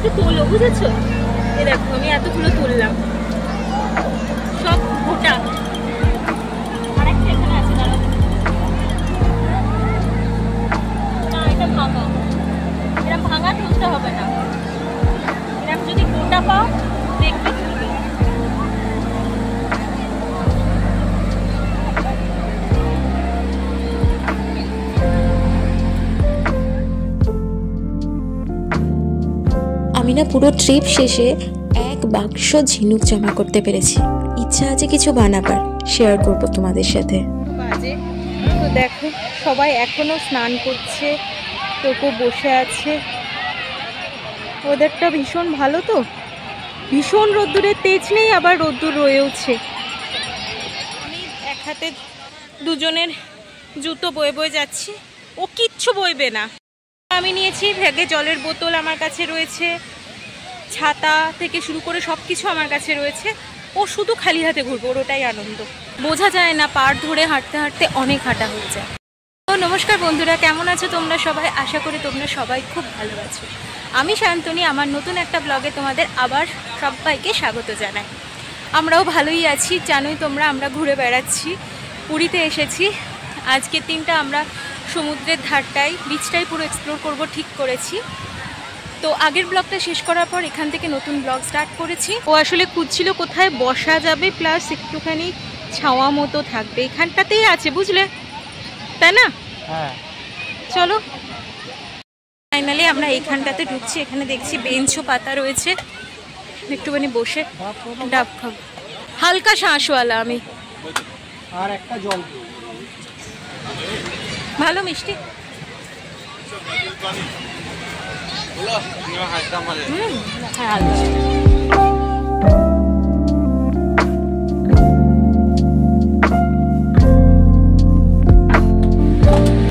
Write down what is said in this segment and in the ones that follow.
একটু তোলো, বুঝেছো? এই দেখো আমি এতগুলো তুললাম, সব গোটা। আরেকটা এখানে আছে, দাঁড়াও। না, এটা ভাঙা। এরকম ভাঙা তুলতে হবে না, এরকম যদি গোটা পাও দেখবে তুলবে। আমি না পুরো ট্রিপ শেষে এক বাক্স ঝিনুক জমা করতে পেরেছি। ইচ্ছা আছে কিছু বানাবার, শেয়ার করব তোমাদের সাথে। বাজে তো দেখো, সবাই এখনো স্নান করছে, টোকো বসে আছে। ওদেরটা ভীষণ ভালো, তো ভীষণ রোদ্দুরের তেজ নেই, আবার রোদ্দুর রয়েওছে। আমি এক হাতে দুজনের জুতো বয়ে বয়ে যাচ্ছি, ও কিচ্ছু বইবে না। আমি নিয়েছি ব্যাগে জলের বোতল, আমার কাছে রয়েছে ছাতা থেকে শুরু করে সব কিছু আমার কাছে রয়েছে। ও শুধু খালি হাতে ঘুরবে, ওর ওটাই আনন্দ। বোঝা যায় না, পাড় ধরে হাঁটতে হাঁটতে অনেক হাঁটা হয়ে যায়। তো নমস্কার বন্ধুরা, কেমন আছো তোমরা সবাই? আশা করি তোমরা সবাই খুব ভালো আছো। আমি শান্তনী, আমার নতুন একটা ব্লগে তোমাদের আবার সবাইকে স্বাগত জানাই। আমরাও ভালোই আছি, জানোই তোমরা, আমরা ঘুরে বেড়াচ্ছি, পুরীতে এসেছি। আজকের দিনটা আমরা সমুদ্রের ধারটাই, বিচটাই পুরো এক্সপ্লোর করব ঠিক করেছি। তো আগের ব্লগটা শেষ করার পর এখান থেকে নতুন ব্লগ স্টার্ট করেছি। ও আসলে খুঁজছিল কোথায় বসা যাবে, প্লাস একটুখানি ছাওয়া মতো থাকবে, এখানটাতেই আছে, বুঝলে, তাই না? হ্যাঁ, চলো। ফাইনালি আমরা এইখানটাতে ঢুকছি। এখানে দেখছি বেঞ্চও পাতা রয়েছে, একটুখানি বসে ডাব খাবো। হালকা শাঁসওয়ালা আমি। আর একটা জল ভালো মিষ্টি। হ্যাঁ,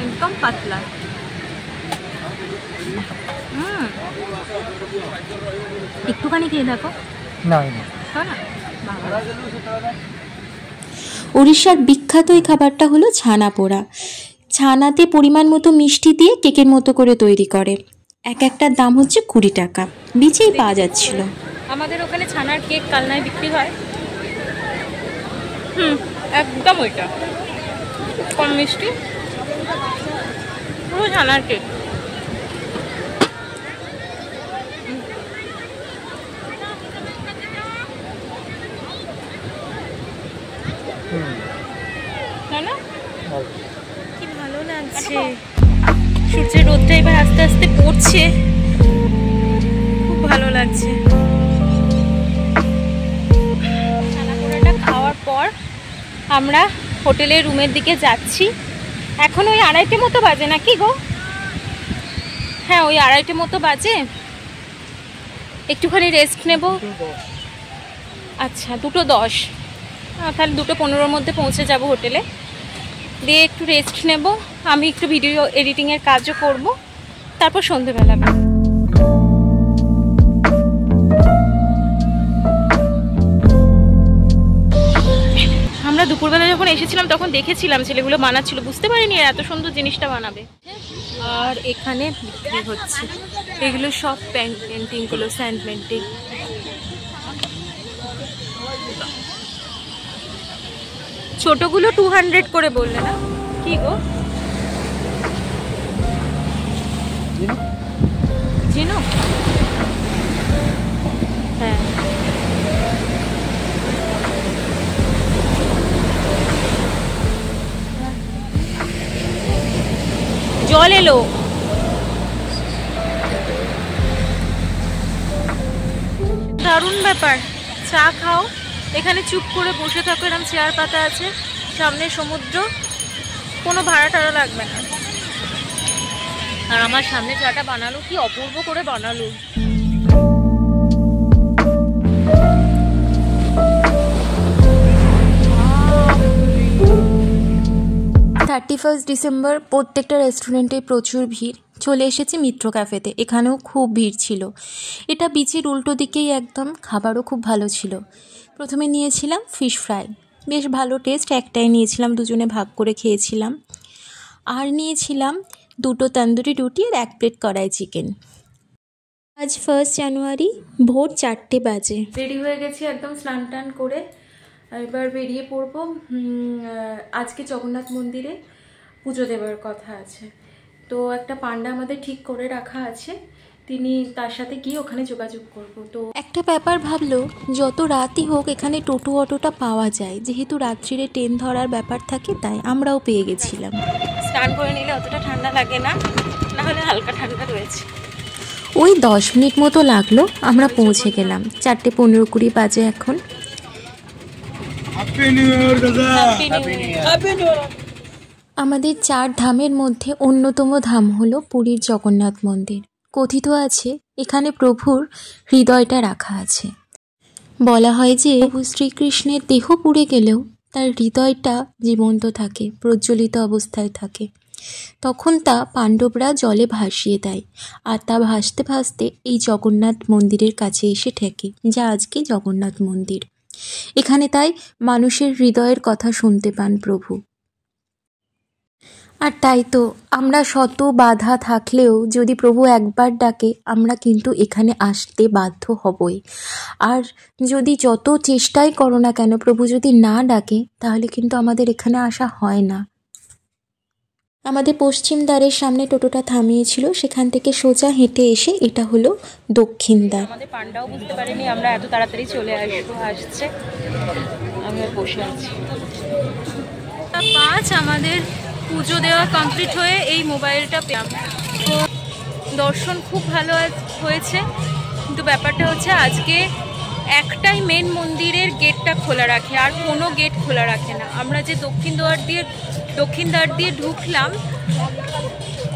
একদম পাতলা। একটুখানি খেয়ে দেখো। না, উড়িষ্যার বিখ্যাত এই খাবারটা হলো ছানা পোড়া। ছানাতে পরিমাণ মতো মিষ্টি দিয়ে কেকের মতো করে তৈরি করে। এক একটার দাম হচ্ছে 20 টাকা, বিচেই পাওয়া যাচ্ছিল। আমাদের ওখানে ছানার কেক কালনায় বিক্রি হয়। একদম ওইটা, কম মিষ্টি, পুরো ছানার কেক। তাই না? কি ভালো লাগছে। সূর্যের রোদটা এবার আস্তে আস্তে পড়ছে, খুব ভালো লাগছে। ছানা পোড়াটা খাওয়ার পর আমরা হোটেলের রুমের দিকে যাচ্ছি। এখন ওই 2:30 মতো বাজে, নাকি গো? হ্যাঁ, ওই 2:30 মতো বাজে। একটুখানি রেস্ট নেব। আচ্ছা, 2:10, তাহলে 2:15 মধ্যে পৌঁছে যাব হোটেলে। দিয়ে একটু রেস্ট নেব, আমি একটু ভিডিও এডিটিংয়ের কাজও করব, তারপর সন্ধেবেলা। আমরা দুপুরবেলা যখন এসেছিলাম তখন দেখেছিলাম ছেলেগুলো বানাচ্ছিল, বুঝতে পারিনি এত সুন্দর জিনিসটা বানাবে। আর এখানে বিক্রি হচ্ছে এগুলো সব পেন্টিংগুলো, স্যান্ড পেন্টিং। ছোটগুলো 200 করে বললে না? কি গো, ঝিনুক? হ্যাঁ, জল এলো। দারুণ ব্যাপার। চা খাও, এখানে চুপ করে বসে থাকো, এরকম চেয়ার পাতা আছে, সামনে সমুদ্র, কোনো ভাড়া টাড়া লাগবে না। আর আমার সামনে চাটা বানালো, কি অপূর্ব করে বানালো। 31 ডিসেম্বর প্রত্যেকটা রেস্টুরেন্টে প্রচুর ভিড়। চলে এসেছি মিত্র ক্যাফেতে, এখানেও খুব ভিড় ছিল। এটা বিচের উল্টো দিকেই একদম, খাবারও খুব ভালো ছিল। প্রথমে নিয়েছিলাম ফিশ ফ্রাই, বেশ ভালো টেস্ট, একটাই নিয়েছিলাম, দুজনে ভাগ করে খেয়েছিলাম। আর নিয়েছিলাম 2টো তন্দুরি রুটি আর 1 প্লেট কড়াই চিকেন। আজ 1 জানুয়ারি ভোর 4টে বাজে। রেডি হয়ে গেছি একদম স্নান টান করে, এবার বেরিয়ে পড়বো। আজকে জগন্নাথ মন্দিরে পুজো দেওয়ার কথা আছে, তো একটা পান্ডা আমাদের ঠিক করে রাখা আছে, তিনি তার সাথে গিয়ে ওখানে যোগাযোগ করব। তো একটা ব্যাপার ভাবলো, যত রাতই হোক এখানে টোটো অটোটা পাওয়া যায়, যেহেতু রাত্রিরে ট্রেন ধরার ব্যাপার থাকে, তাই আমরাও পেয়ে গেছিলাম। স্নান করে নিলে অতটা ঠান্ডা লাগে না, না হলে হালকা ঠান্ডা রয়েছে। ওই 10 মিনিট মতো লাগলো, আমরা পৌঁছে গেলাম। 4:15-20 বাজে এখন। আমাদের 4 ধামের মধ্যে অন্যতম ধাম হলো পুরীর জগন্নাথ মন্দির। কথিত আছে এখানে প্রভুর হৃদয়টা রাখা আছে। বলা হয় যে প্রভু শ্রীকৃষ্ণের দেহ পুড়ে গেলেও তার হৃদয়টা জীবন্ত থাকে, প্রজ্বলিত অবস্থায় থাকে। তখন তা পাণ্ডবরা জলে ভাসিয়ে দেয়, আর তা ভাসতে ভাসতে এই জগন্নাথ মন্দিরের কাছে এসে ঠেকে, যা আজকে জগন্নাথ মন্দির। এখানে তাই মানুষের হৃদয়ের কথা শুনতে পান প্রভু। আর তাই তো আমরা শত বাধা থাকলেও যদি প্রভু একবার ডাকে, আমরা কিন্তু এখানে আসতে বাধ্য হবই। আর যদি যত চেষ্টাই করো না কেন, প্রভু যদি না ডাকে, তাহলে কিন্তু আমাদের এখানে আসা হয় না। আমাদের পশ্চিম দ্বারের সামনে টোটোটা থামিয়েছিল, সেখান থেকে সোজা হেঁটে এসে এটা হলো দক্ষিণ দ্বার। আমাদের পান্ডাও বুঝতে পারেনি আমরা এত তাড়াতাড়ি চলে আসছে। আমরা বসে আছি। 5 আমাদের পুজো দেওয়া কমপ্লিট হয়ে এই মোবাইলটা পেলাম। তো দর্শন খুব ভালো হয়েছে, কিন্তু ব্যাপারটা হচ্ছে আজকে একটাই মেন মন্দিরের গেটটা খোলা রাখে, আর কোনো গেট খোলা রাখে না। আমরা যে দক্ষিণ দ্বার দিয়ে ঢুকলাম,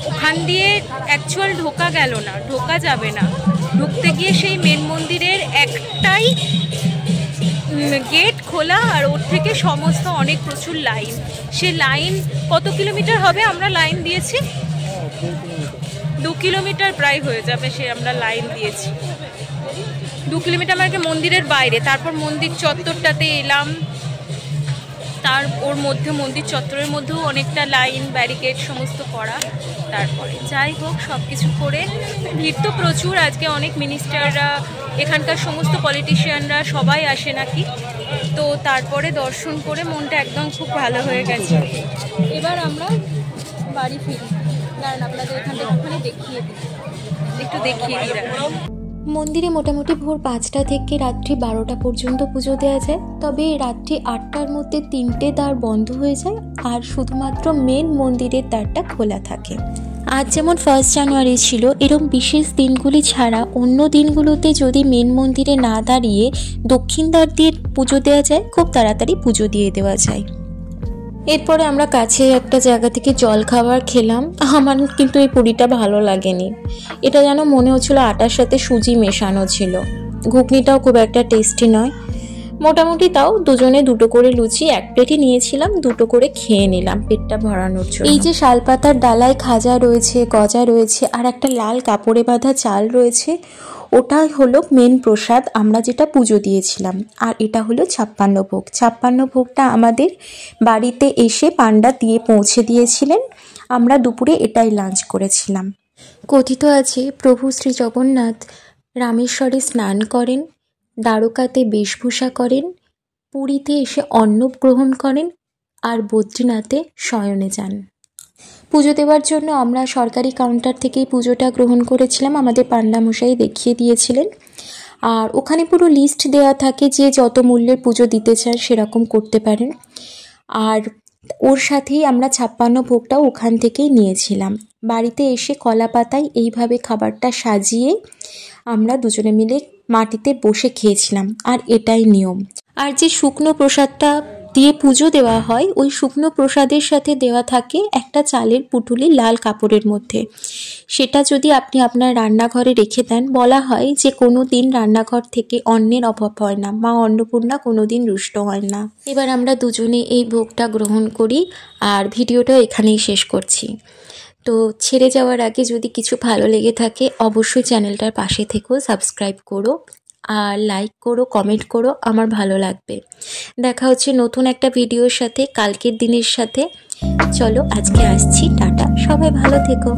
ওখান দিয়ে অ্যাকচুয়াল ঢোকা গেল না, ঢোকা যাবে না। ঢুকতে গিয়ে সেই মেন মন্দিরের একটাই গেট খোলা, আর ওর থেকে সমস্ত অনেক প্রচুর লাইন। সে লাইন কত কিলোমিটার হবে? আমরা লাইন দিয়েছি 2 কিলোমিটার প্রায় হয়ে যাবে। আমরা লাইন দিয়েছি 2 কিলোমিটার, মানে মন্দিরের বাইরে। তারপর মন্দির চত্বরটাতে এলাম, ওর মধ্যে মন্দির চত্বরের মধ্যেও অনেকটা লাইন, ব্যারিকেড সমস্ত করা। তারপরে যাই হোক সব কিছু করে, ভিড় তো প্রচুর। আজকে অনেক মিনিস্টাররা, এখানকার সমস্ত পলিটিশিয়ানরা সবাই আসে নাকি। তো তারপরে দর্শন করে মনটা একদম খুব ভালো হয়ে গেছে। এবার আমরা বাড়ি ফিরি। দাঁড়ান আপনাদের এখান থেকে ওখানে একটু দেখিয়ে দিই। মন্দিরে মোটামুটি ভোর 5টা থেকে রাত্রি 12টা পর্যন্ত পুজো দেওয়া যায়, তবে রাত্রি 8টার মধ্যে 3টে দ্বার বন্ধ হয়ে যায়, আর শুধুমাত্র মেন মন্দিরের দ্বারটা খোলা থাকে। আজ যেমন 1 জানুয়ারি ছিল, এরকম বিশেষ দিনগুলি ছাড়া অন্য দিনগুলোতে যদি মেন মন্দিরে না দাঁড়িয়ে দক্ষিণ দ্বার দিয়ে পুজো দেওয়া যায়, খুব তাড়াতাড়ি পুজো দিয়ে দেওয়া যায়। এরপরে আমরা কাছে একটা জায়গা থেকে জল খাবার খেলাম। আমার কিন্তু এই পুরিটা ভালো লাগেনি, এটা যেন মনে হচ্ছিল আটার সাথে সুজি মেশানো ছিল। ঘুগনিটাও খুব একটা টেস্টি নয়। মোটামুটি তাও দুজনে 2টো করে লুচি 1 প্লেটই নিয়েছিলাম, 2টো করে খেয়ে নিলাম পেটটা ভরানোর জন্য। এই যে শালপাতার ডালায় খাজা রয়েছে, গজা রয়েছে, আর একটা লাল কাপড়ে বাঁধা চাল রয়েছে, ওটাই হলো মেন প্রসাদ আমরা যেটা পুজো দিয়েছিলাম। আর এটা হলো 56 ভোগ। 56 ভোগটা আমাদের বাড়িতে এসে পান্ডা দিয়ে পৌঁছে দিয়েছিলেন। আমরা দুপুরে এটাই লাঞ্চ করেছিলাম। কথিত আছে প্রভু শ্রী জগন্নাথ রামেশ্বরে স্নান করেন, দ্বারকাতে বেশভূষা করেন, পুরীতে এসে অন্ন গ্রহণ করেন, আর বদ্রীনাথে শয়নে যান। পুজো দেওয়ার জন্য আমরা সরকারি কাউন্টার থেকেই পুজোটা গ্রহণ করেছিলাম, আমাদের পান্ডা মশাই দেখিয়ে দিয়েছিলেন। আর ওখানে পুরো লিস্ট দেওয়া থাকে, যে যত মূল্যের পুজো দিতে চান সেরকম করতে পারেন। আর ওর সাথেই আমরা 56 ভোগটাও ওখান থেকেই নিয়েছিলাম। বাড়িতে এসে কলা পাতায় এইভাবে খাবারটা সাজিয়ে আমরা দুজনে মিলে মাটিতে বসে খেয়েছিলাম, আর এটাই নিয়ম। আর যে শুকনো প্রসাদটা দিয়ে পুজো দেওয়া হয়, ওই শুকনো প্রসাদের সাথে দেওয়া থাকে একটা চালের পুটুলি লাল কাপড়ের মধ্যে। সেটা যদি আপনি আপনার রান্নাঘরে রেখে দেন, বলা হয় যে কোনো দিন রান্নাঘর থেকে অন্নের অভাব হয় না, মা অন্নপূর্ণা কোনো দিন রুষ্ট হয় না। এবার আমরা দুজনে এই ভোগটা গ্রহণ করি, আর ভিডিওটা এখানেই শেষ করছি। তো ছেড়ে যাওয়ার আগে যদি কিছু ভালো লেগে থাকে, অবশ্যই চ্যানেলটার পাশে থেকেও সাবস্ক্রাইব করো, আর লাইক করো, কমেন্ট করো, আমার ভালো লাগবে। দেখা হচ্ছে নতুন একটা ভিডিওর সাথে, কালকের দিনের সাথে। চলো আজকে আসছি, টাটা, সবাই ভালো থেকো।